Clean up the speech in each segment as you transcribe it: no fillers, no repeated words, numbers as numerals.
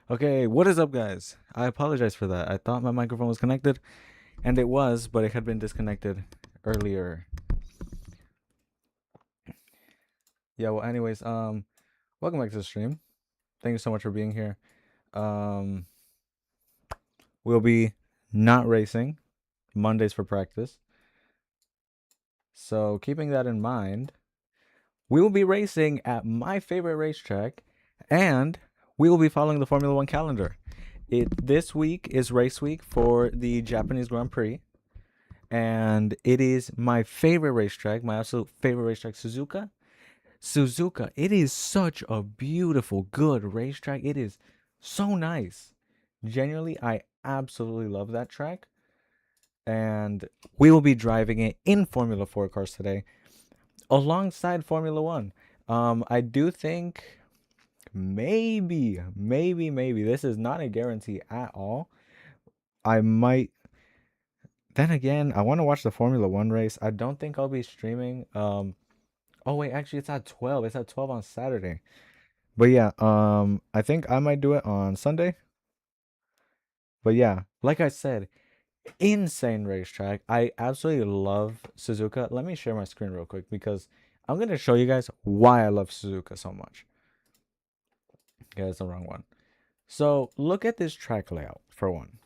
Okay, what is up, guys? I apologize for that. I thought my microphone was connected, and it was, but it had been disconnected earlier. Yeah, well, anyways, welcome back to the stream. Thank you so much for being here. Um, we'll be not racing Mondays for practice. So, keeping that in mind, we will be racing at my favorite racetrack, and we will be following the Formula One calendar. This week is race week for the Japanese Grand Prix. And it is my favorite racetrack, my absolute favorite racetrack, Suzuka. Suzuka, it is such a beautiful, good racetrack. It is so nice. Genuinely, I absolutely love that track. And we will be driving it in Formula 4 cars today alongside Formula 1. I do think maybe, this is not a guarantee at all. I might Then again, I want to watch the Formula 1 race. I don't think I'll be streaming. Oh wait, actually it's at 12. It's at 12 on Saturday. But yeah, I think I might do it on Sunday. But yeah, like I said, insane racetrack. I absolutely love Suzuka. Let me share my screen real quick because I'm going to show you guys why I love Suzuka so much. Okay, that's the wrong one. So, look at this track layout for one.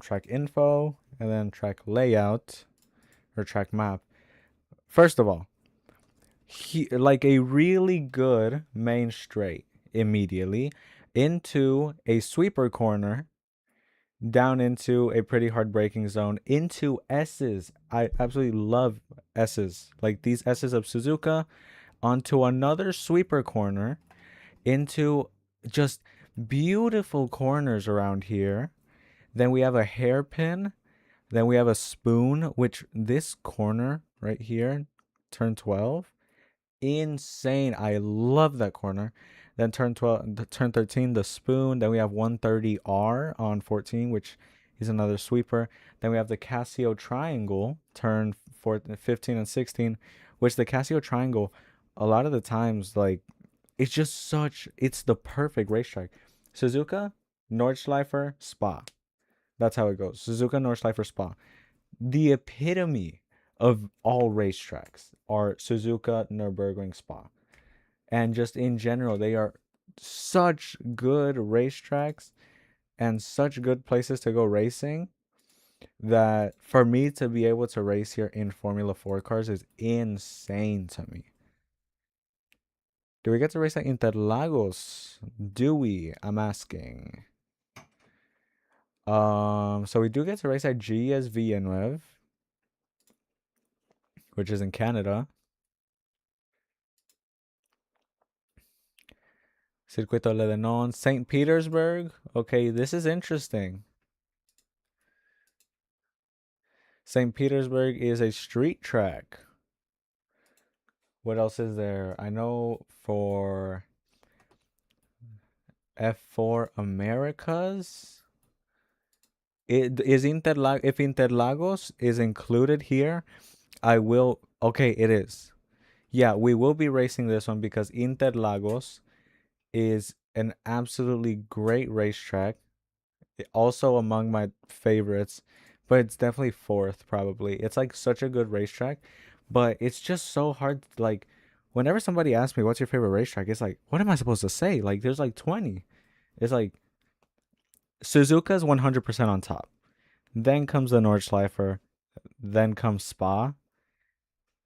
Track info and then track layout or track map. First of all, like a really good main straight immediately into a sweeper corner, down into a pretty hard braking zone, into S's. I absolutely love S's. Like these S's of Suzuka, onto another sweeper corner, into just beautiful corners around here. Then we have a hairpin. Then we have a spoon, which this corner right here, turn 12, insane. I love that corner. Then turn 12, turn 13, the spoon. Then we have 130R on 14, which is another sweeper. Then we have the Casio triangle, turn 15 and 16, which the Casio triangle, a lot of the times, like, it's just it's the perfect racetrack. Suzuka, Nordschleifer, Spa. That's how it goes. Suzuka, Nordschleifer, Spa. The epitome of all racetracks are Suzuka, Nürburgring, Spa. And just in general, they are such good racetracks and such good places to go racing that for me to be able to race here in Formula 4 cars is insane to me. Do we get to race at Interlagos? Do we? I'm asking. So we do get to race at GS Villeneuve, which is in Canada. Circuito Le Denon, St. Petersburg. Okay, this is interesting. St. Petersburg is a street track. What else is there? I know for F4 Americas, it is if Interlagos is included here, I will. Okay, it is. Yeah, we will be racing this one because Interlagos is an absolutely great racetrack. Also among my favorites, but it's definitely fourth probably. It's like such a good racetrack, but it's just so hard. Like, whenever somebody asks me what's your favorite racetrack, it's like, what am I supposed to say? Like, there's like 20. It's like Suzuka's 100% on top. Then comes the Nordschleifer. Then comes Spa.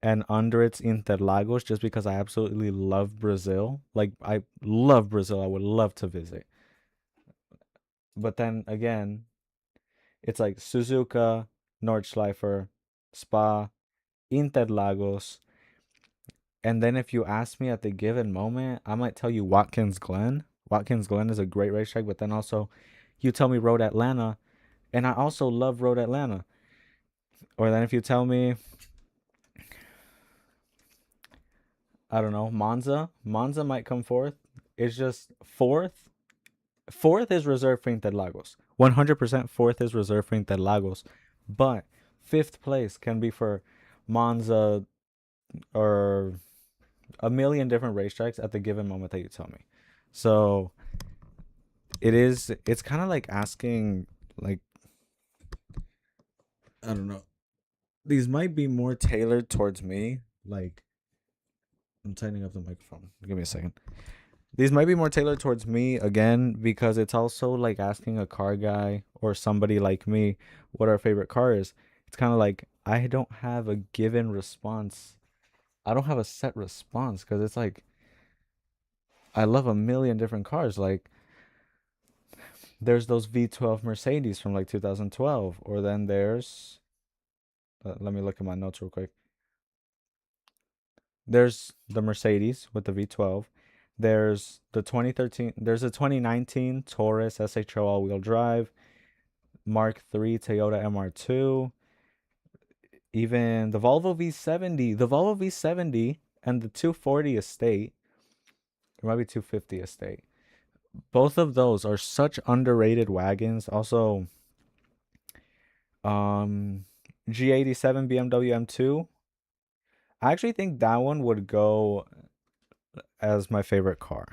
And under it's Interlagos just because I absolutely love Brazil. Like, I love Brazil. I would love to visit. But then again, it's like Suzuka, Nordschleifer, Spa, Interlagos. And then if you ask me at the given moment, I might tell you Watkins Glen. Watkins Glen is a great racetrack, but then also you tell me Road Atlanta, and I also love Road Atlanta. Or then if you tell me, I don't know, Monza, Monza might come fourth. It's just fourth. Fourth is reserved for Interlagos. 100% fourth is reserved for Interlagos. But fifth place can be for Monza or a million different racetracks at the given moment that you tell me. So it's kind of like asking, like, I don't know. These might be more tailored towards me. Like, I'm tightening up the microphone. Give me a second. These might be more tailored towards me again because it's also like asking a car guy or somebody like me what our favorite car is. It's kind of like I don't have a given response. I don't have a set response because it's like I love a million different cars. Like, there's those V12 Mercedes from like 2012, or then there's let me look at my notes real quick. There's the Mercedes with the V12. There's the 2013. There's a 2019 Taurus SHO all-wheel drive, Mark III Toyota MR2, even the Volvo V70, the Volvo V70 and the 240 Estate, it might be 250 Estate. Both of those are such underrated wagons. Also, um, G87 BMW M2. I actually think that one would go as my favorite car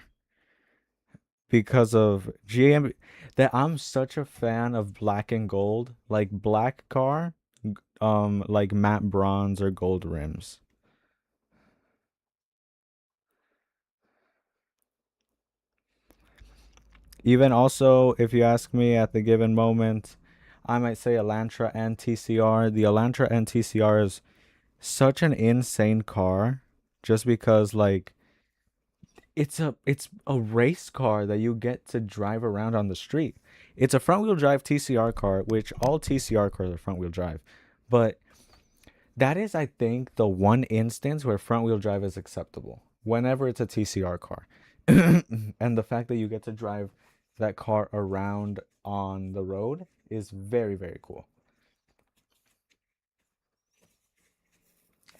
because of GM. That I'm such a fan of black and gold, like black car, like matte bronze or gold rims. Even also, if you ask me at the given moment, I might say Elantra and TCR. The Elantra and TCR is such an insane car, just because like it's a race car that you get to drive around on the street. It's a front wheel drive TCR car, which all TCR cars are front wheel drive. But that is, I think, the one instance where front wheel drive is acceptable whenever it's a TCR car. And the fact that you get to drive that car around on the road is very, very cool.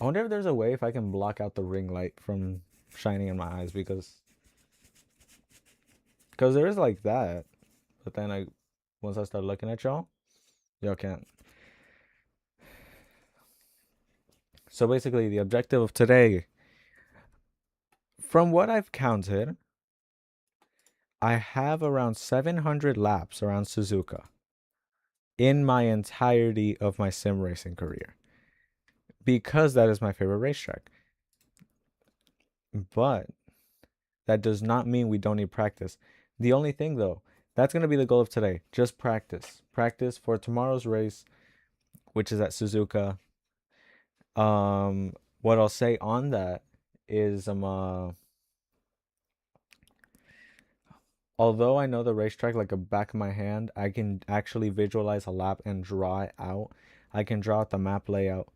I wonder if there's a way if I can block out the ring light from shining in my eyes because there is like that. But then once I start looking at y'all can't. So basically, the objective of today, from what I've counted, I have around 700 laps around Suzuka in my entirety of my sim racing career because that is my favorite racetrack. But that does not mean we don't need practice. The only thing though, that's going to be the goal of today. Just practice. Practice for tomorrow's race, which is at Suzuka. What I'll say on that is although I know the racetrack like a back of my hand, I can actually visualize a lap and draw it out. I can draw out the map layout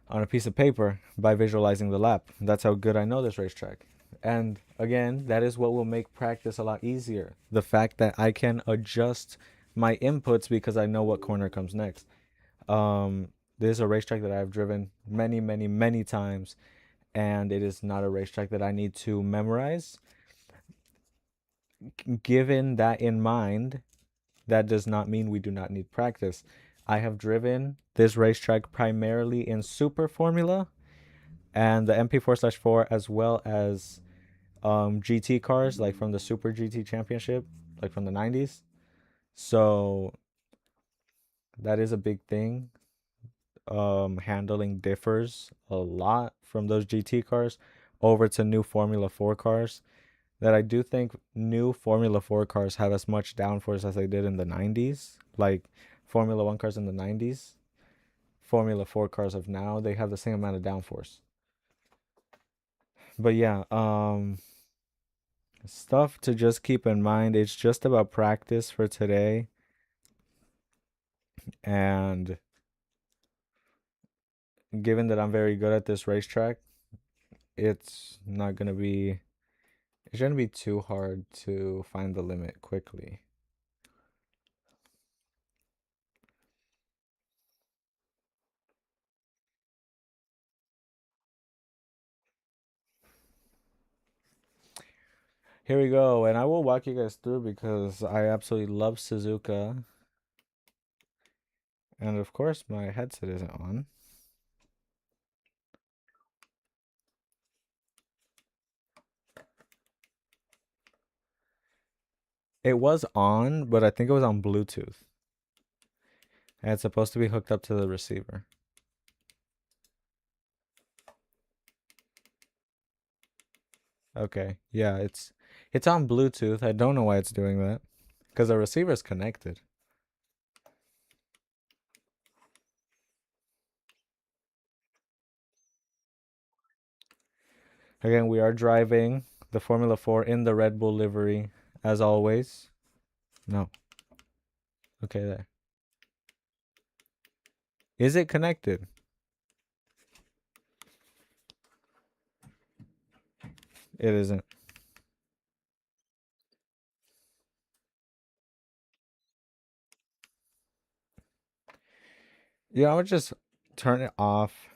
on a piece of paper by visualizing the lap. That's how good I know this racetrack. And again, that is what will make practice a lot easier. The fact that I can adjust my inputs because I know what corner comes next. This is a racetrack that I've driven many, many, many times, and it is not a racetrack that I need to memorize. Given that in mind, that does not mean we do not need practice. I have driven this racetrack primarily in Super Formula and the MP4/4 as well as GT cars like from the Super GT Championship, like from the 90s. So that is a big thing. Handling differs a lot from those GT cars over to new Formula 4 cars. That I do think new Formula 4 cars have as much downforce as they did in the 90s. Like Formula 1 cars in the 90s, Formula 4 cars of now, they have the same amount of downforce. But yeah, stuff to just keep in mind. It's just about practice for today. And given that I'm very good at this racetrack, it's not going to be, it shouldn't be too hard to find the limit quickly. Here we go. And I will walk you guys through because I absolutely love Suzuka. And of course, my headset isn't on. It was on, but I think it was on Bluetooth. And it's supposed to be hooked up to the receiver. Okay. Yeah, it's on Bluetooth. I don't know why it's doing that. Because the receiver is connected. Again, we are driving the Formula 4 in the Red Bull livery, as always. No. Okay, there. Is it connected? It isn't. Yeah, I would just turn it off,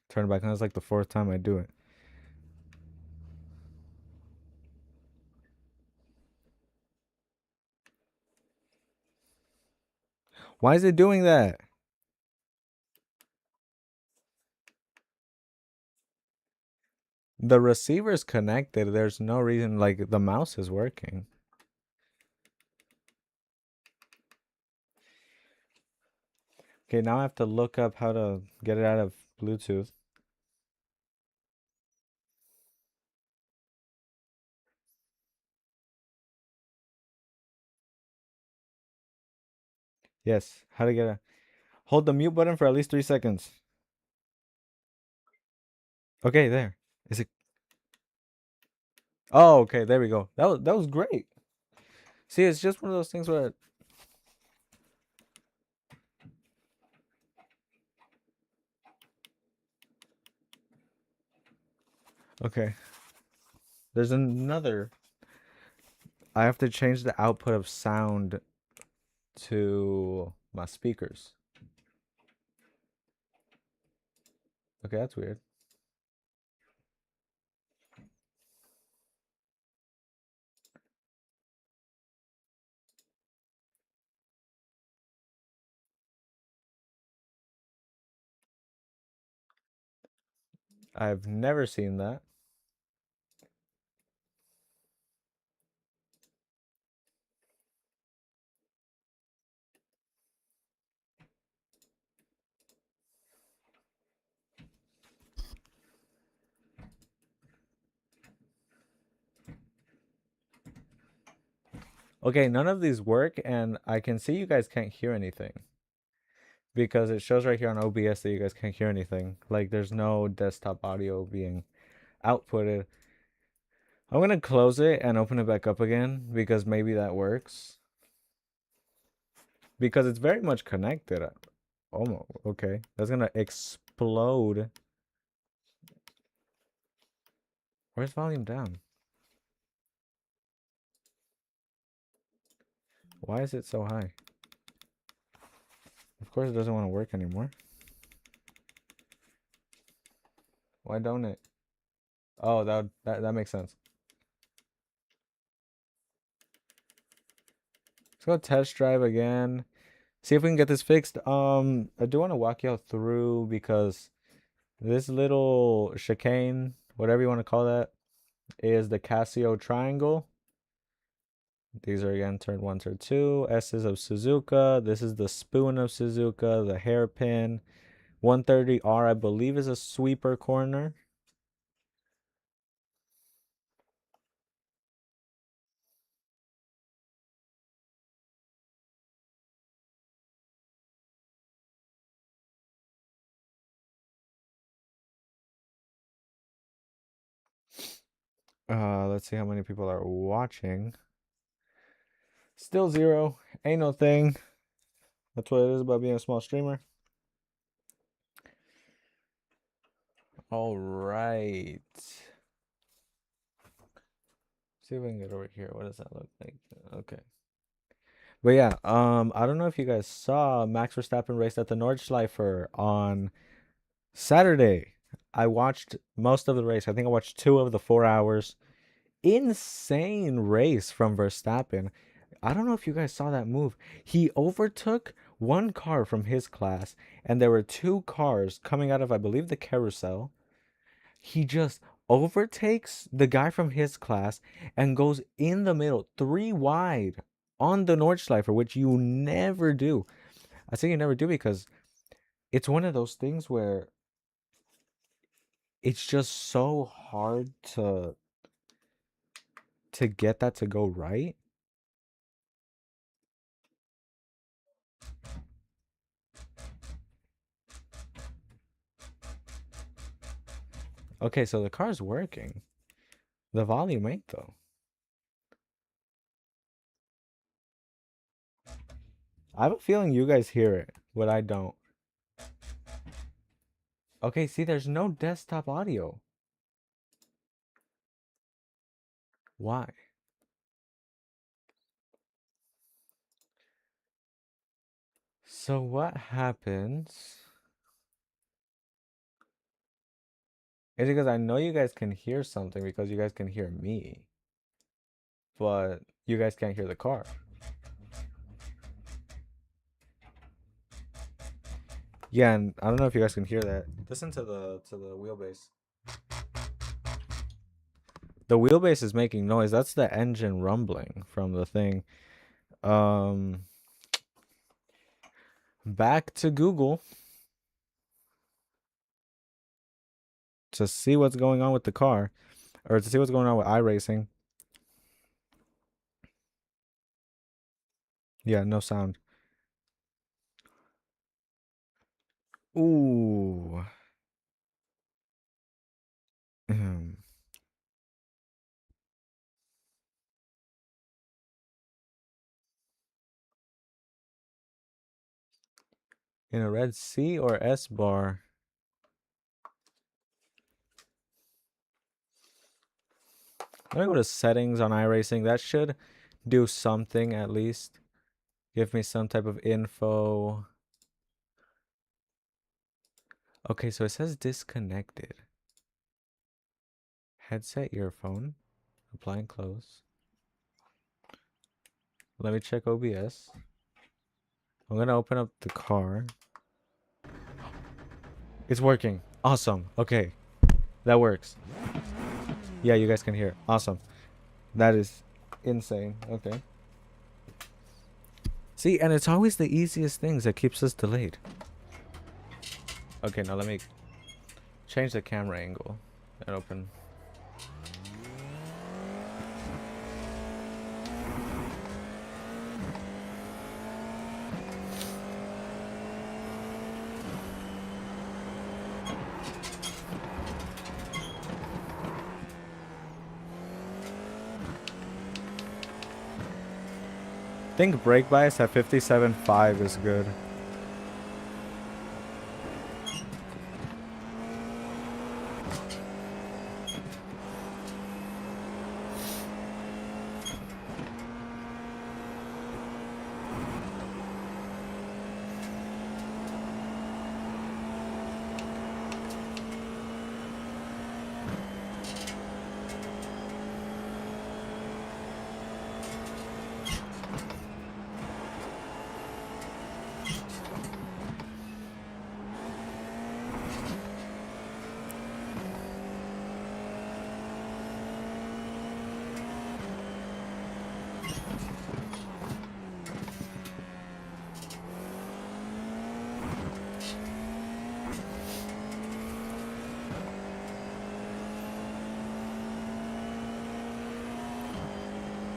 turn it back on. It's like the fourth time I do it. Why is it doing that? The receiver's connected. There's no reason, like, the mouse is working. Okay, now I have to look up how to get it out of Bluetooth. Yes, how to get a. Hold the mute button for at least 3 seconds. Okay, there. Is it? Oh, okay, there we go. That was great. See, it's just one of those things where. Okay, there's another. I have to change the output of sound to my speakers. Okay, that's weird. I've never seen that. Okay, none of these work, and I can see you guys can't hear anything because it shows right here on OBS that you guys can't hear anything. Like there's no desktop audio being outputted. I'm gonna close it and open it back up again because maybe that works. Because it's very much connected. Almost. Okay. That's gonna explode. Where's volume down? Why is it so high? Of course it doesn't want to work anymore. Why don't it? Oh, that makes sense. Let's go test drive again. See if we can get this fixed. I do want to walk y'all through because this little chicane, whatever you want to call that, is the Casio triangle. These are again turn 1, turn 2. S's of Suzuka. This is the spoon of Suzuka, the hairpin. 130R, I believe, is a sweeper corner. Let's see how many people are watching. Still 0. Ain't no thing. That's what it is about being a small streamer. All right. See if I can get over here. What does that look like? Okay. But yeah, I don't know if you guys saw Max Verstappen raced at the Nordschleifer on Saturday. I watched most of the race. I think I watched 2 of the 4 hours. Insane race from Verstappen. I don't know if you guys saw that move. He overtook one car from his class, and there were 2 cars coming out of, I believe, the carousel. He just overtakes the guy from his class and goes in the middle, 3 wide on the Nordschleifer, which you never do. I say you never do because it's one of those things where it's just so hard to get that to go right. Okay, so the car's working. The volume ain't though. I have a feeling you guys hear it, but I don't. Okay, see, there's no desktop audio. Why? So what happens is because I know you guys can hear something because you guys can hear me, but you guys can't hear the car. Yeah, and I don't know if you guys can hear that. Listen to the wheelbase. The wheelbase is making noise. That's the engine rumbling from the thing. Um, Back to Google to see what's going on with the car, or to see what's going on with iRacing. Yeah, no sound. Ooh. In a red C or S bar. Let me go to settings on iRacing. That should do something at least. Give me some type of info. Okay, so it says disconnected. Headset, earphone. Apply and close. Let me check OBS. I'm gonna open up the car. It's working. Awesome. Okay. That works. Yeah, you guys can hear. Awesome. That is insane. Okay. See, and it's always the easiest things that keeps us delayed. Okay, now let me change the camera angle and open. I think brake bias at 57.5 is good.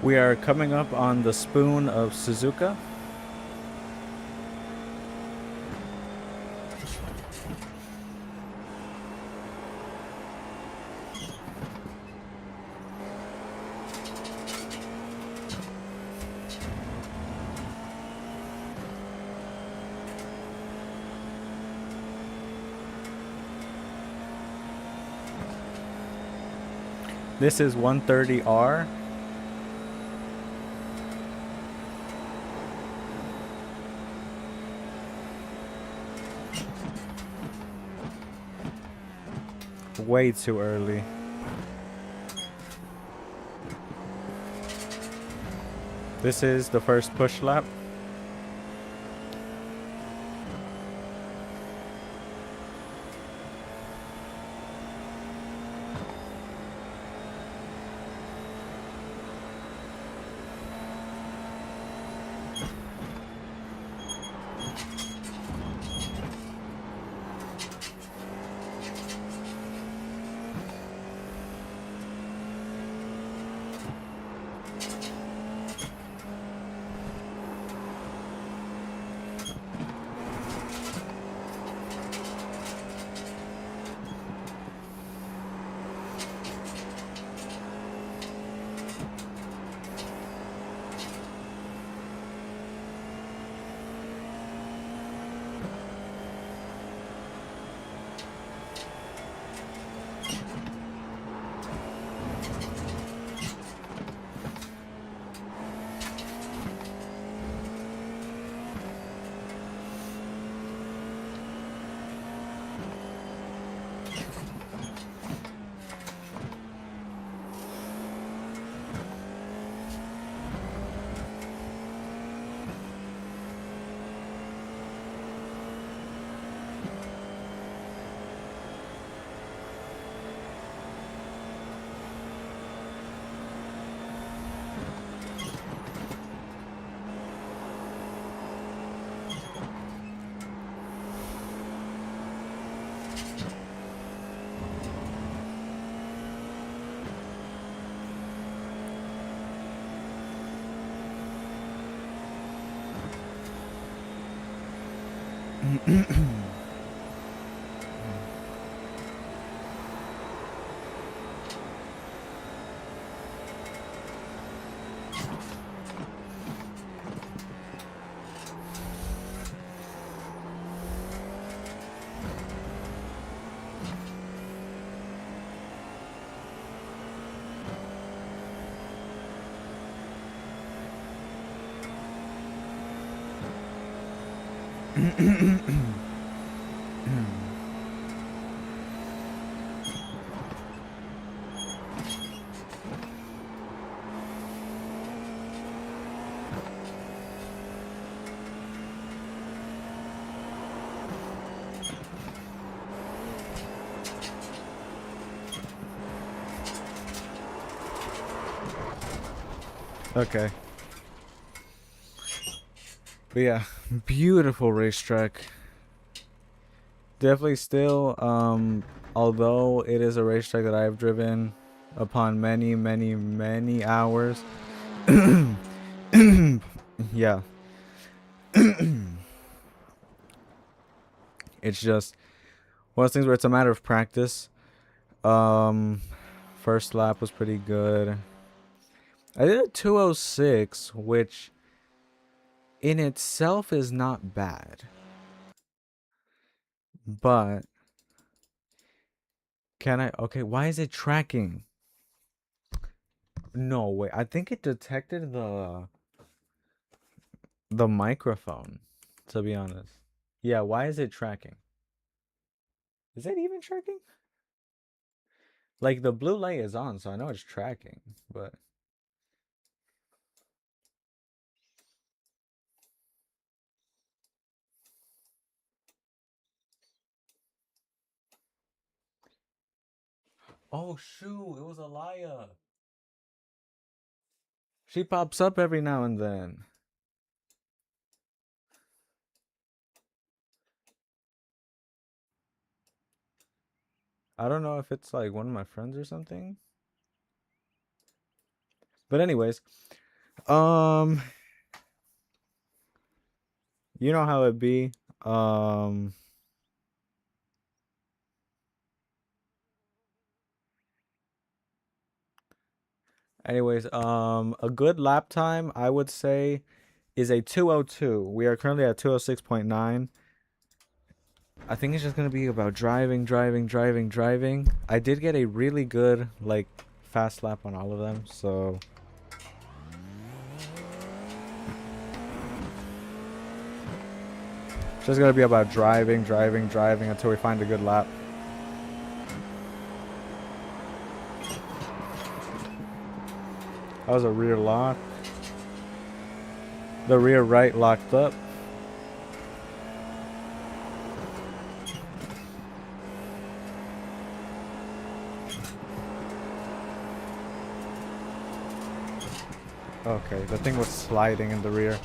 We are coming up on the spoon of Suzuka. This is 130R. Way too early. This is the first push lap. Okay. But yeah, beautiful racetrack. Definitely still, although it is a racetrack that I've driven upon many, many, many hours. Yeah. It's just one of those things where it's a matter of practice. Um, first lap was pretty good. I did a 206, which in itself is not bad. But can I? Okay, why is it tracking? No, wait. I think it detected the microphone, to be honest. Yeah, why is it tracking? Is it even tracking? Like the blue light is on, so I know it's tracking, but oh shoot, it was a liar. She pops up every now and then. I don't know if it's like one of my friends or something. But anyways, um, you know how it be. Um, a good lap time I would say is a 202. We are currently at 206.9. I think it's just gonna be about driving, driving, driving, driving. I did get a really good like fast lap on all of them, so it's just gonna be about driving, driving, driving until we find a good lap. That was a rear lock. The rear right locked up. Okay, the thing was sliding in the rear.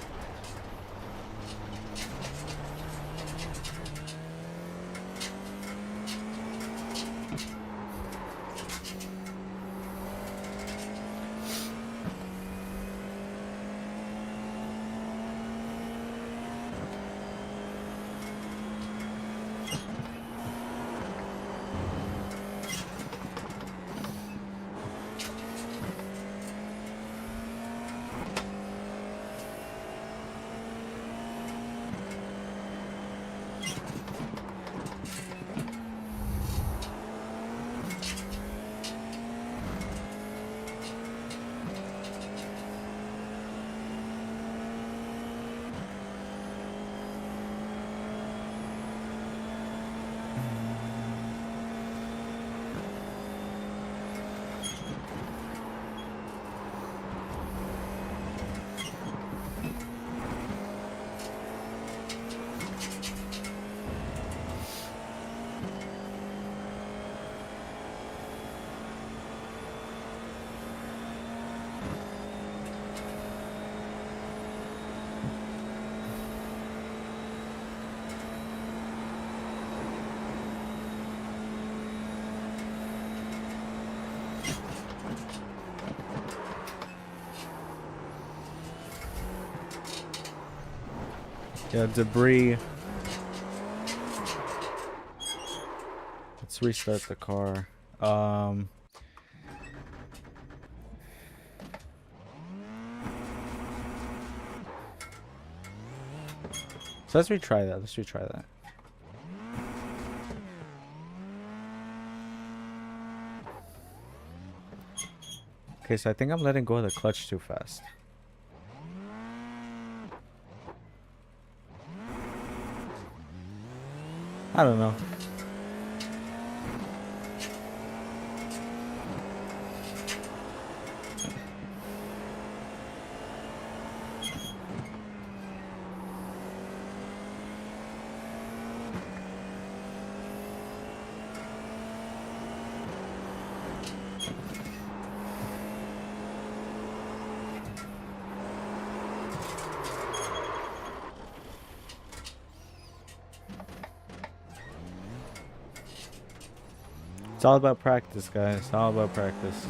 Yeah, debris. Let's restart the car. So let's retry that. Let's retry that. Okay, so I think I'm letting go of the clutch too fast. I don't know. It's all about practice, guys. It's all about practice.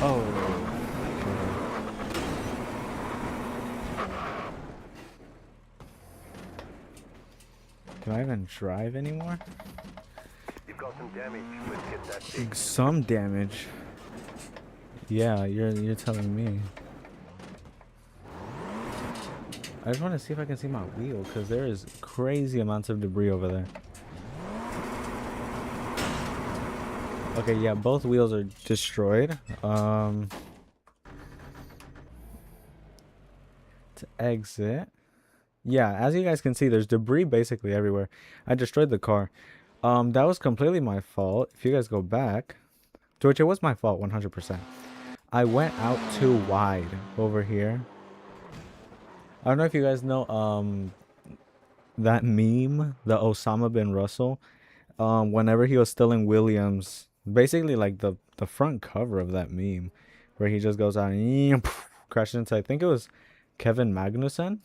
Oh, okay. Can I even drive anymore? You've got some damage. Let's get that fixed. Some damage. Yeah, you're telling me. I just want to see if I can see my wheel because there is crazy amounts of debris over there. Okay, yeah, both wheels are destroyed. To exit. Yeah, as you guys can see, there's debris basically everywhere. I destroyed the car. That was completely my fault. If you guys go back, to which it was my fault 100%. I went out too wide over here. I don't know if you guys know that meme, the Osama bin Russell. Whenever he was still in Williams, basically like the front cover of that meme, where he just goes out and crashes into, I think it was Kevin Magnussen,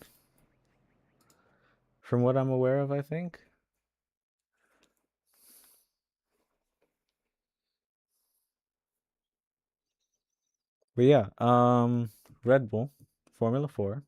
from what I'm aware of, I think. But yeah, Red Bull, Formula 4.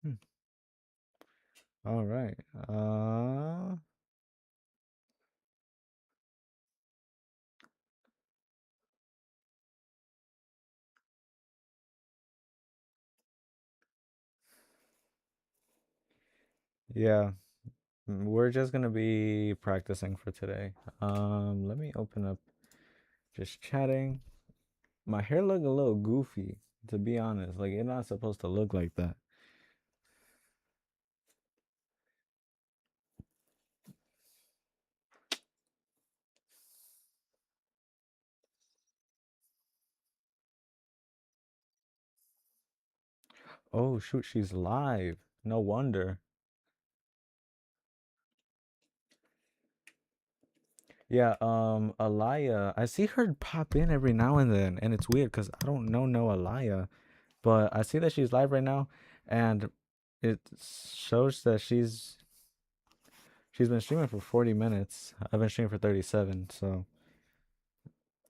Hmm. All right. Yeah, we're just gonna be practicing for today. Let me open up just chatting. My hair look a little goofy, to be honest. Like it's not supposed to look like that. Oh shoot, she's live. No wonder. Yeah, Alaya, I see her pop in every now and then, and it's weird because I don't know no Alaya, but I see that she's live right now, and it shows that she's been streaming for 40 minutes. I've been streaming for 37, so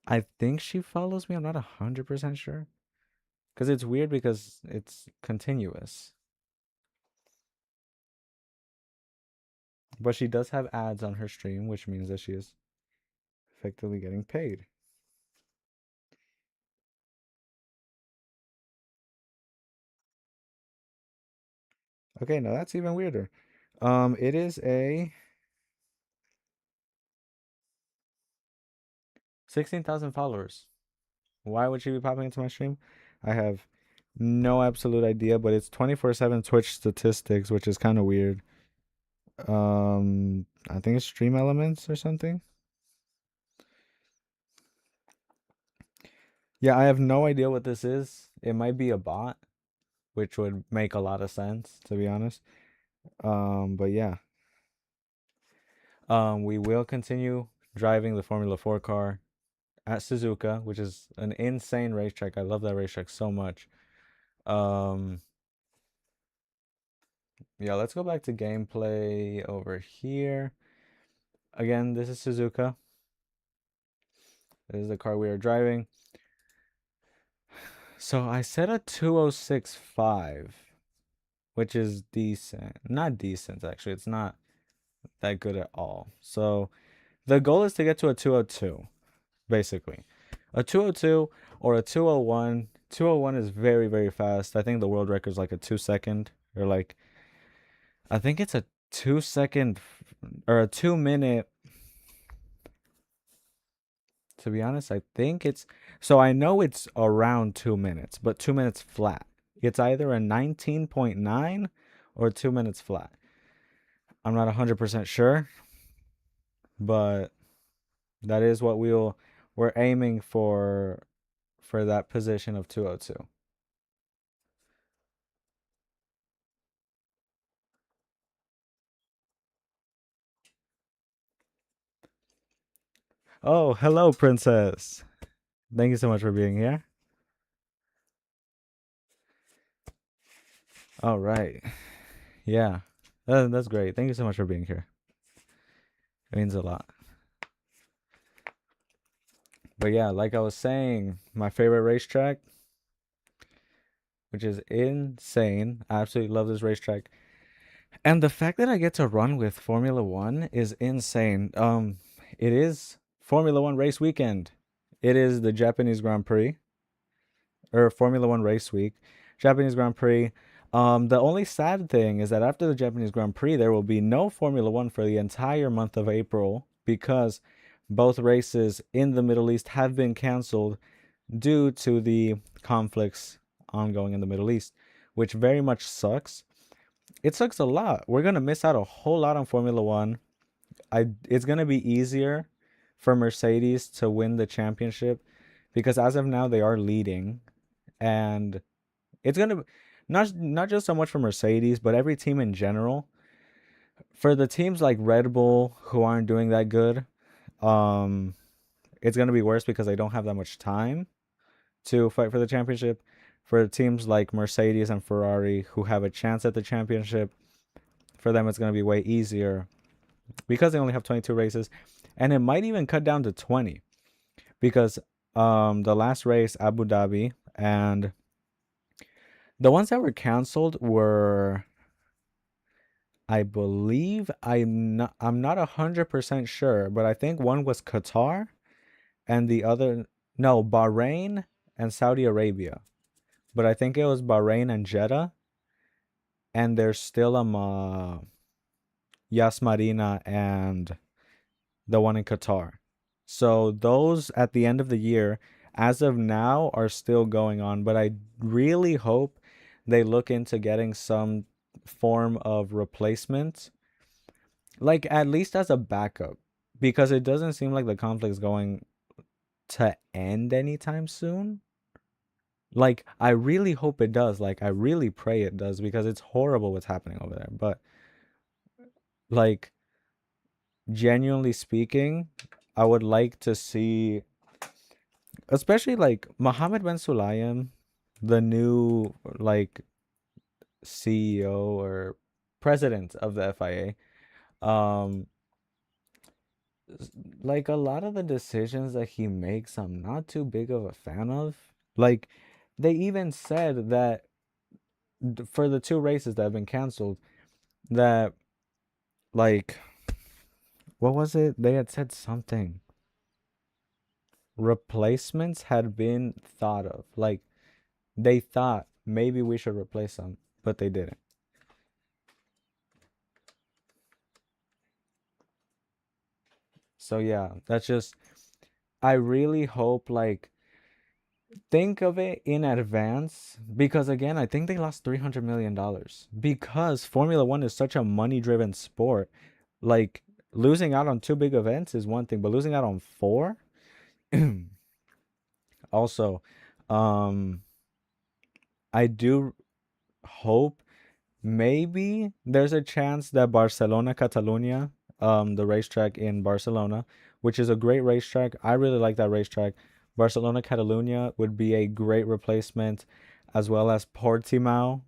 I think she follows me. I'm not 100% sure because it's weird because it's continuous, but she does have ads on her stream, which means that she is effectively getting paid. Okay, now that's even weirder. It is a 16,000 followers. Why would she be popping into my stream? I have no absolute idea, but it's 24/7 Twitch statistics, which is kind of weird. I think it's Stream Elements or something. Yeah, I have no idea what this is. It might be a bot, which would make a lot of sense, to be honest. But yeah. We will continue driving the Formula 4 car at Suzuka, which is an insane racetrack. I love that racetrack so much. Um, yeah, let's go back to gameplay over here. Again, this is Suzuka. This is the car we are driving. So I set a 206.5, which is decent. Not decent, actually. It's not that good at all. So the goal is to get to a 202, basically. A 202 or a 201. 201 is very, very fast. I think the world record is like a 2 second, or like, I think it's a 2 second or a 2 minute. To be honest, I think it's, so I know it's around 2 minutes, but 2 minutes flat. It's either a 19.9 or 2 minutes flat. I'm not 100% sure, but that is what we're aiming for that position of 202. Oh, hello, princess. Thank you so much for being here. All right. Yeah. That's great. Thank you so much for being here. It means a lot. But yeah, like I was saying, my favorite racetrack, which is insane. I absolutely love this racetrack. And the fact that I get to run with Formula One is insane. It is Formula One race weekend. It is the Japanese Grand Prix or Formula One race week, Japanese Grand Prix. The only sad thing is that after the Japanese Grand Prix, there will be no Formula One for the entire month of April because both races in the Middle East have been canceled due to the conflicts ongoing in the Middle East, which very much sucks. It sucks a lot. We're gonna miss out a whole lot on Formula One. It's gonna be easier for Mercedes to win the championship because as of now they are leading, and it's gonna not just so much for Mercedes, but every team in general. For the teams like Red Bull who aren't doing that good, um, it's gonna be worse because they don't have that much time to fight for the championship. For teams like Mercedes and Ferrari who have a chance at the championship, for them it's gonna be way easier because they only have 22 races, and it might even cut down to 20 because the last race Abu Dhabi and the ones that were canceled were, I believe, I'm not 100% sure, but I think one was Qatar and the other, no, Bahrain and Saudi Arabia. But I think it was Bahrain and Jeddah, and there's still Yas Marina and the one in Qatar. So those at the end of the year, as of now, are still going on. But I really hope they look into getting some form of replacement, like at least as a backup, because it doesn't seem like the conflict's going to end anytime soon. Like I really hope it does. Like I really pray it does because it's horrible what's happening over there. But like genuinely speaking, I would like to see, especially like Mohammed Ben Sulayem, the new like CEO or president of the FIA. Like a lot of the decisions that he makes, I'm not too big of a fan of. Like they even said that for the two races that have been canceled, that like what was it? They had said something. Replacements had been thought of. Like they thought maybe we should replace them, but they didn't. So yeah, that's just I really hope like think of it in advance because again, I think they lost $300 million because Formula One is such a money-driven sport. Like losing out on two big events is one thing, but losing out on four, also, um, I do hope maybe there's a chance that Barcelona Catalunya, the racetrack in Barcelona, which is a great racetrack. I really like that racetrack. Barcelona Catalunya would be a great replacement, as well as Portimao,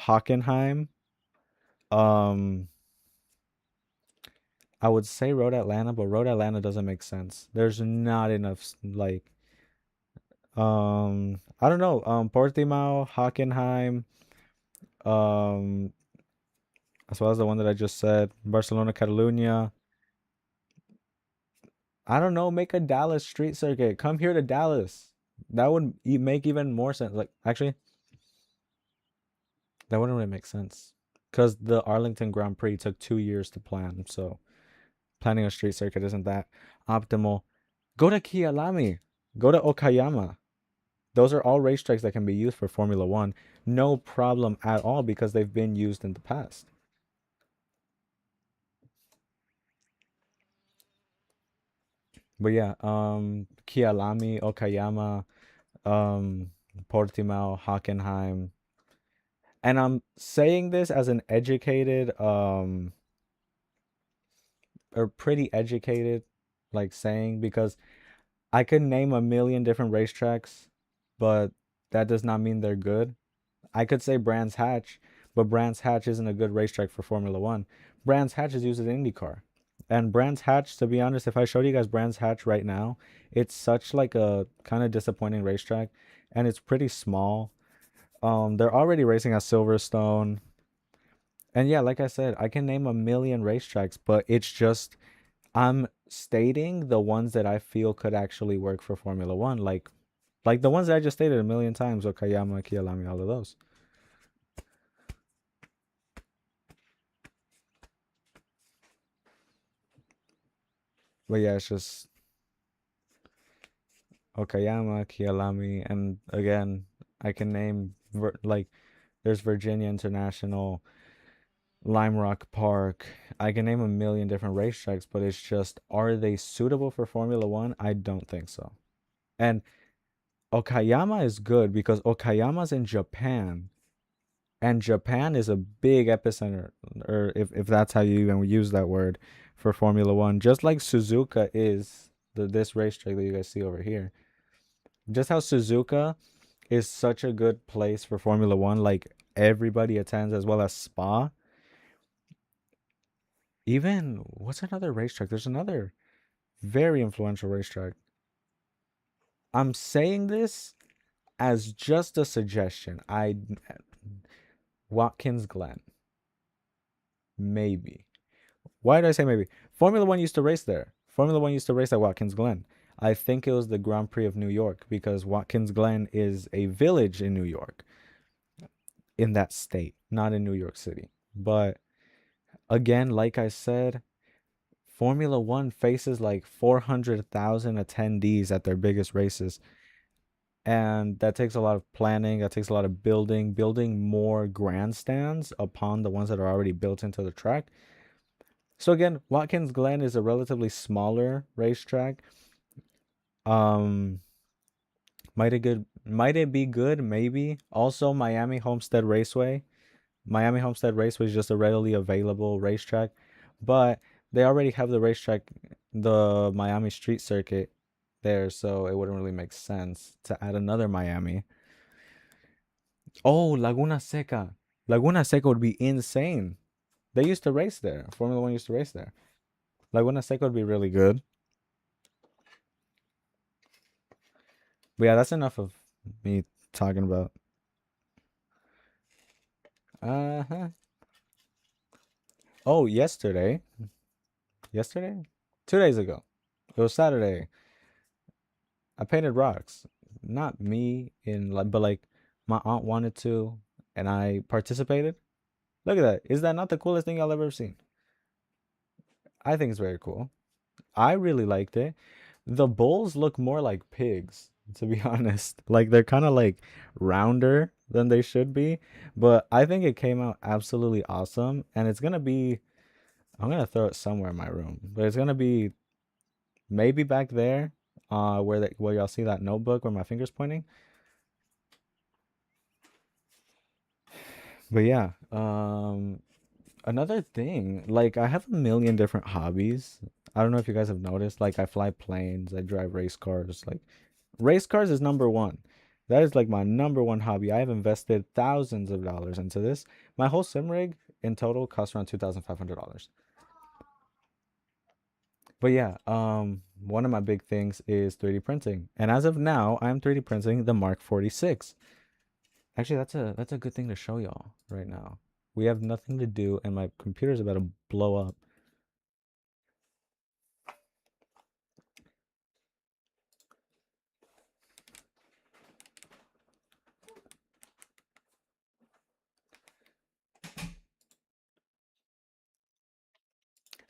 Hockenheim. Um, I would say Road Atlanta, but Road Atlanta doesn't make sense. There's not enough like I don't know, Portimao, Hockenheim, um as well as the one that I just said, Barcelona Catalunya. I don't know, make a Dallas street circuit. Come here to Dallas. That would make even more sense. Like, actually, that wouldn't really make sense. Because the Arlington Grand Prix took 2 years to plan. So, planning a street circuit isn't that optimal. Go to Kialami. Go to Okayama. Those are all racetracks that can be used for Formula One. No problem at all because they've been used in the past. But yeah, Kialami, Okayama, um, Portimao, Hockenheim. And I'm saying this as an educated, or pretty educated. like saying because I could name a million different racetracks, but that does not mean they're good. I could say Brands Hatch, but Brands Hatch isn't a good racetrack for Formula One. Brands Hatch is used in IndyCar. And Brands Hatch, to be honest, if I showed you guys Brands Hatch right now, it's such like a kind of disappointing racetrack, and it's pretty small. They're already racing at Silverstone, and yeah, like I said, I can name a million racetracks, but it's just I'm stating the ones that I feel could actually work for Formula One, like the ones that I just stated a million times, Okayama, Kialami, all of those. But yeah, it's just Okayama, Kialami, and again, I can name like there's Virginia International, Lime Rock Park. I can name a million different racetracks, but it's just are they suitable for Formula One? I don't think so. And Okayama is good because Okayama's in Japan, and Japan is a big epicenter, or if that's how you even use that word for Formula One, just like Suzuka is this racetrack that you guys see over here. Just how Suzuka is such a good place for Formula One, like everybody attends as well as Spa. Even what's another racetrack? There's another very influential racetrack. I'm saying this as just a suggestion. I Watkins Glen, maybe. Why did I say maybe? Formula One used to race there. Formula One used to race at Watkins Glen. I think it was the Grand Prix of New York because Watkins Glen is a village in New York, in that state, not in New York City. But again, like I said, Formula One faces like 400,000 attendees at their biggest races. And that takes a lot of planning. That takes a lot of building more grandstands upon the ones that are already built into the track. So again, Watkins Glen is a relatively smaller racetrack. Um, might it be good? Maybe. Also, Miami Homestead Raceway is just a readily available racetrack, but they already have the racetrack, the Miami Street Circuit there, so it wouldn't really make sense to add another Miami. Oh, Laguna Seca. Laguna Seca would be insane. They used to race there. Formula One used to race there. Laguna Seca would be really good. But yeah, that's enough of me talking about. Uh-huh. Oh, yesterday? 2 days ago. It was Saturday. I painted rocks. Not me in like, but like my aunt wanted to, and I participated. Look at that. Is that not the coolest thing I'll ever seen? I think it's very cool. I really liked it. The bulls look more like pigs, to be honest. Like they're kind of like rounder than they should be, but I think it came out absolutely awesome, and it's gonna be. I'm gonna throw it somewhere in my room, but it's gonna be maybe back there, where y'all see that notebook where my finger's pointing. But yeah, another thing, like I have a million different hobbies. I don't know if you guys have noticed. Like I fly planes, I drive race cars. Like race cars is number one. That is like my number one hobby. I have invested thousands of dollars into this. My whole sim rig in total costs around $2,500. But yeah, one of my big things is 3D printing. And as of now, I'm 3D printing the Mark 46. Actually, that's a good thing to show y'all right now. We have nothing to do and my computer's about to blow up.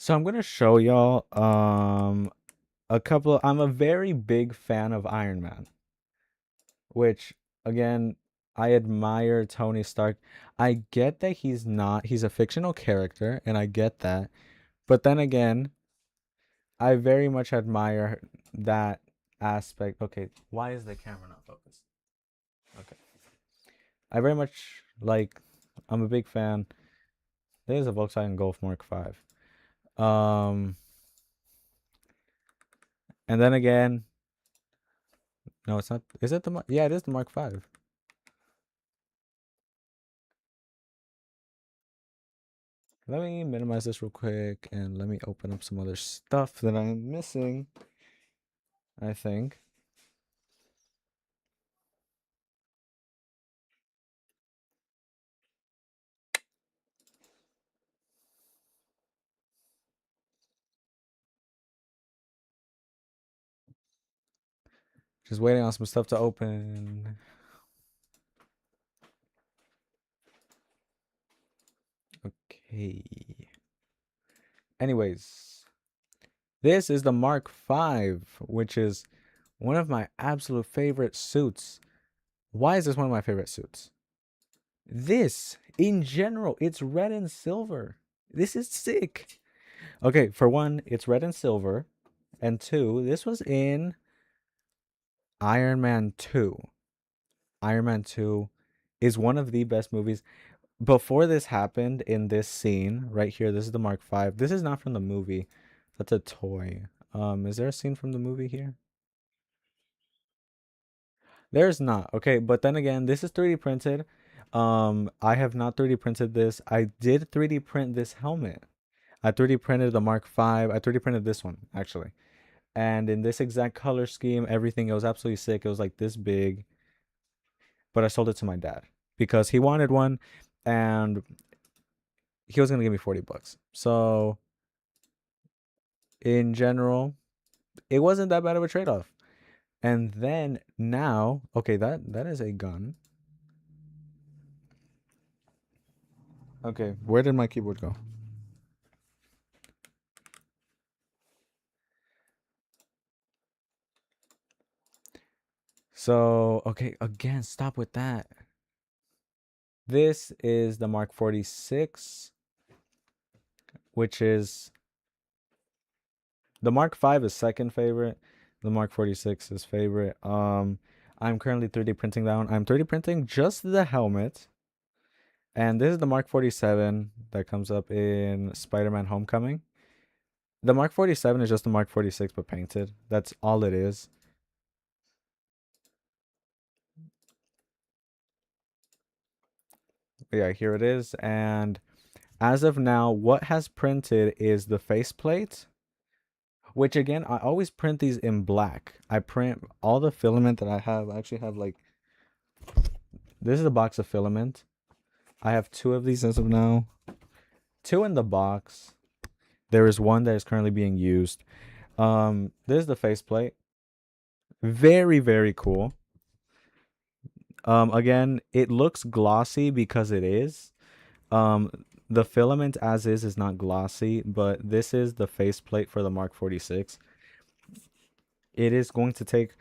So I'm gonna show y'all a couple. I'm a very big fan of Iron Man, which again, I admire Tony Stark. I get that he's a fictional character, and I get that. But then again, I very much admire that aspect. Okay, why is the camera not focused? Okay. I very much like I'm a big fan. There's a Volkswagen Golf Mark 5. Um And then again, no, it's not. Is it the Mark? Yeah, it is the Mark 5. Let me minimize this real quick and let me open up some other stuff that I'm missing, I think. Just waiting on some stuff to open. Okay. Anyways, this is the Mark 5, which is one of my absolute favorite suits. Why is this one of my favorite suits? This, in general, it's red and silver. This is sick. Okay, for one, it's red and silver. And two, this was in Iron Man 2. Iron Man 2 is one of the best movies. Before this happened in this scene right here, this is the Mark 5. This is not from the movie. That's a toy. Is there a scene from the movie here? There's not. Okay, but then again, this is 3D printed. I have not 3D printed this. I did 3D print this helmet. I 3D printed the Mark 5. I 3D printed this one actually. And in this exact color scheme, everything, it was absolutely sick. It was like this big, but I sold it to my dad because he wanted one and he was going to give me 40 bucks. So, in general, it wasn't that bad of a trade-off. And then now, okay, that is a gun. Okay, where did my keyboard go? So, okay, again, stop with that. This is the Mark 46, which is the Mark 5 is second favorite. The Mark 46 is favorite. I'm currently 3D printing that one. I'm 3D printing just the helmet. And this is the Mark 47 that comes up in Spider-Man Homecoming. The Mark 47 is just the Mark 46 but painted. That's all it is. But yeah, here it is. And as of now, what has printed is the faceplate, which again, I always print these in black. I print all the filament that I have. I actually have like, this is a box of filament. I have two of these as of now. Two in the box. There is one that is currently being used. This is the faceplate. Very, very cool. Again, it looks glossy because it is. Um, the filament as is not glossy, but this is the faceplate for the Mark 46. It is going to take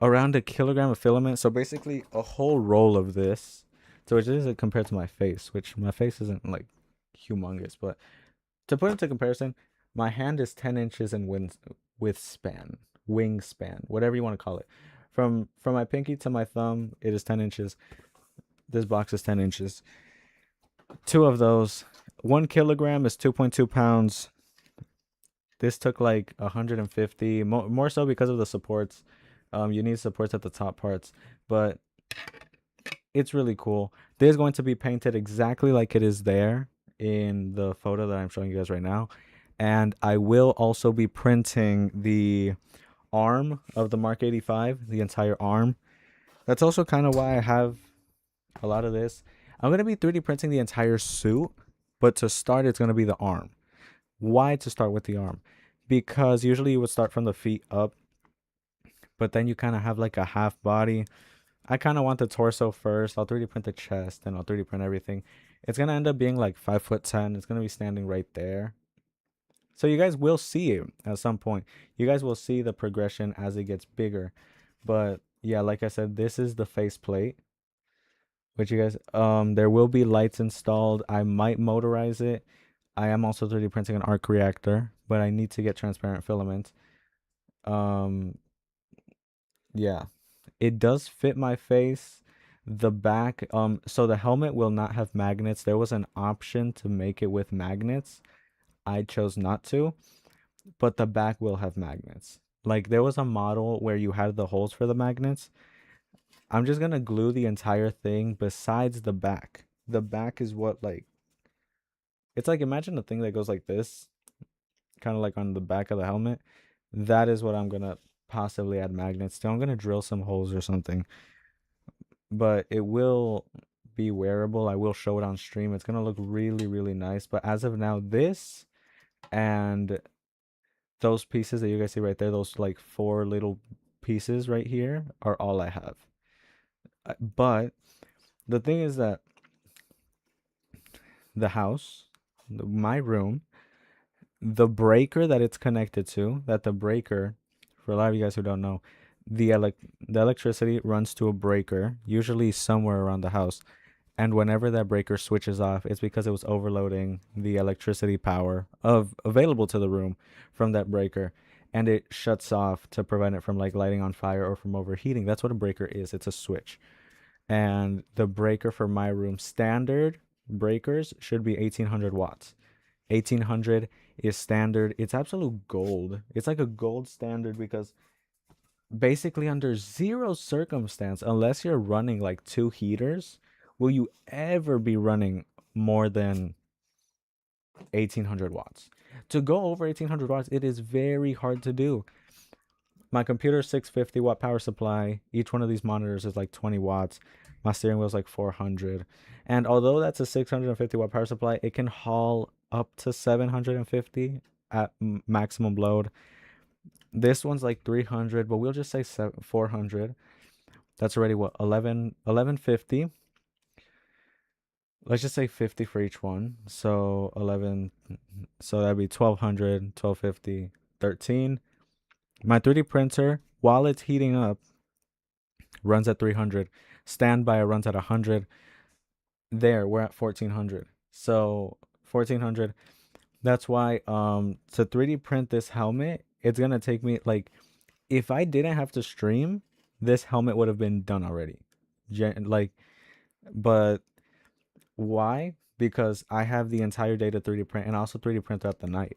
around a kilogram of filament, so basically a whole roll of this. So it is compared to my face, which my face isn't like humongous, but to put into comparison, my hand is 10 inches in wingspan, whatever you want to call it. From my pinky to my thumb, it is 10 inches. This box is 10 inches. Two of those. 1 kilogram is 2.2 pounds. This took like 150, more so because of the supports. You need supports at the top parts, but it's really cool. This is going to be painted exactly like it is there in the photo that I'm showing you guys right now. And I will also be printing the arm of the Mark 85, the entire arm. That's also kind of why I have a lot of this. I'm going to be 3D printing the entire suit, but to start, it's going to be the arm. Why to start with the arm? Because usually you would start from the feet up, but then you kind of have like a half body. I kind of want the torso first. I'll 3D print the chest and I'll 3D print everything. It's going to end up being like 5'10". It's going to be standing right there. So you guys will see it at some point. You guys will see the progression as it gets bigger. But yeah, like I said, this is the faceplate. Which you guys, there will be lights installed. I might motorize it. I am also 3D printing an arc reactor, but I need to get transparent filament. Um, yeah, it does fit my face. The back, so the helmet will not have magnets. There was an option to make it with magnets. I chose not to, but the back will have magnets. Like there was a model where you had the holes for the magnets. I'm just gonna glue the entire thing besides the back. The back is what like it's like imagine a thing that goes like this, kind of like on the back of the helmet. That is what I'm gonna possibly add magnets to. I'm gonna drill some holes or something, but it will be wearable. I will show it on stream. It's gonna look really, really nice. But as of now, this and those pieces that you guys see right there, those like four little pieces right here, are all I have. But the thing is that the house, my room, the breaker that it's connected to, that the breaker, for a lot of you guys who don't know, the electricity runs to a breaker, usually somewhere around the house. And whenever that breaker switches off, it's because it was overloading the electricity power of available to the room from that breaker. And it shuts off to prevent it from like lighting on fire or from overheating. That's what a breaker is. It's a switch. And the breaker for my room standard breakers should be 1800 watts. 1800 is standard. It's absolute gold. It's like a gold standard because basically under zero circumstance, unless you're running like two heaters, will you ever be running more than 1800 watts. To go over 1800 watts, it is very hard to do. My computer 650-watt power supply. Each one of these monitors is like 20 watts. My steering wheel is like 400. And although that's a 650-watt power supply, it can haul up to 750 at maximum load. This one's like 300, but we'll just say 400. That's already what, 1150. Let's just say 50 for each one. So 11, so that'd be 1200, 1250, 13. My 3D printer, while it's heating up, runs at 300. Standby runs at 100. There, we're at 1400. So 1400. That's why to 3D print this helmet, it's gonna take me like if I didn't have to stream, this helmet would have been done already. Like, but why? Because I have the entire day to 3D print and also 3D print throughout the night.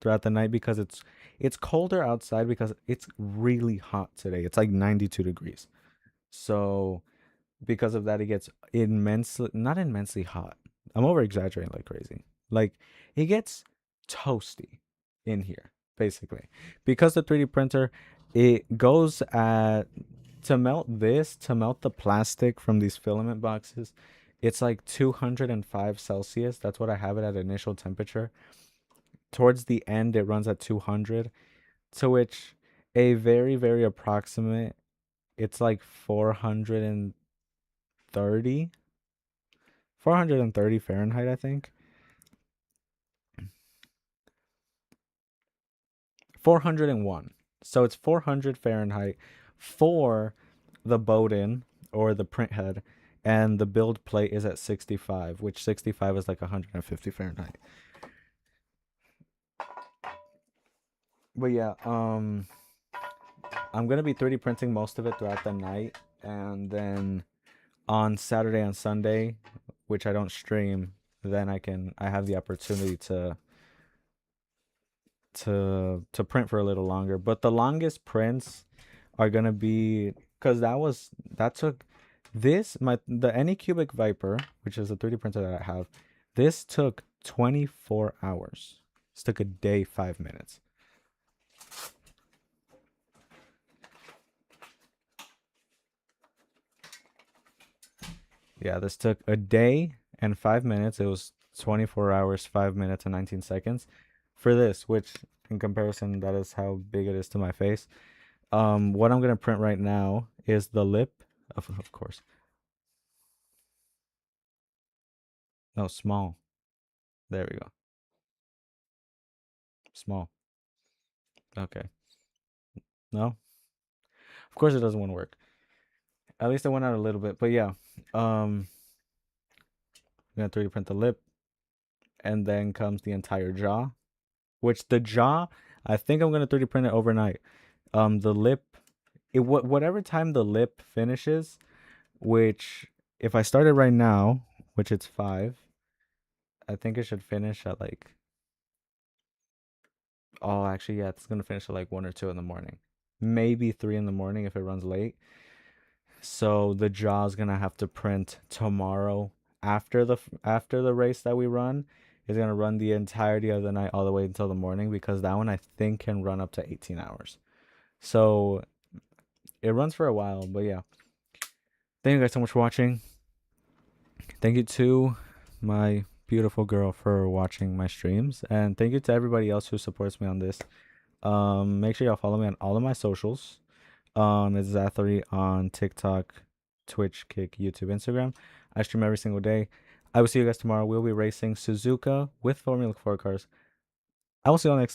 Throughout the night because it's colder outside because it's really hot today. It's like 92 degrees. So because of that, it gets immensely, not immensely hot. I'm over exaggerating like crazy. Like it gets toasty in here, basically. Because the 3D printer, it goes at, to melt the plastic from these filament boxes, it's like 205 Celsius. That's what I have it at initial temperature. Towards the end, it runs at 200, to which a very, very approximate, it's like 430 Fahrenheit, I think. 401. So it's 400 Fahrenheit for the Bowden or the print head, and the build plate is at 65, which 65 is like 150 Fahrenheit. But yeah, I'm gonna be 3D printing most of it throughout the night, and then on Saturday and Sunday, which I don't stream, then I have the opportunity to print for a little longer. But the longest prints are gonna be because that took the Anycubic Viper, which is a 3D printer that I have. This took 24 hours. This took a day, 5 minutes. Yeah, this took a day and 5 minutes. It was 24 hours, 5 minutes, and 19 seconds for this, which in comparison, that is how big it is to my face. What I'm gonna print right now is the lip, of course. No, small. There we go. Small. Okay. No, of course it doesn't want to work. At least I went out a little bit, but yeah. I'm gonna 3D print the lip, and then comes the entire jaw. Which the jaw, I think I'm gonna 3D print it overnight. The lip, whatever time the lip finishes, which if I started right now, which it's 5, I think it should finish at like Oh, actually, yeah, it's gonna finish at like 1 or 2 in the morning, maybe 3 in the morning if it runs late. So the jaw's gonna have to print tomorrow after the race that we run. Is gonna run the entirety of the night all the way until the morning because that one I think can run up to 18 hours. So it runs for a while, but yeah. Thank you guys so much for watching. Thank you to my beautiful girl for watching my streams, and thank you to everybody else who supports me on this. Make sure y'all follow me on all of my socials. It's Zathary on TikTok, Twitch, Kick, YouTube, Instagram. I stream every single day. I will see you guys tomorrow. We'll be racing Suzuka with Formula 4 cars. I will see you all next time.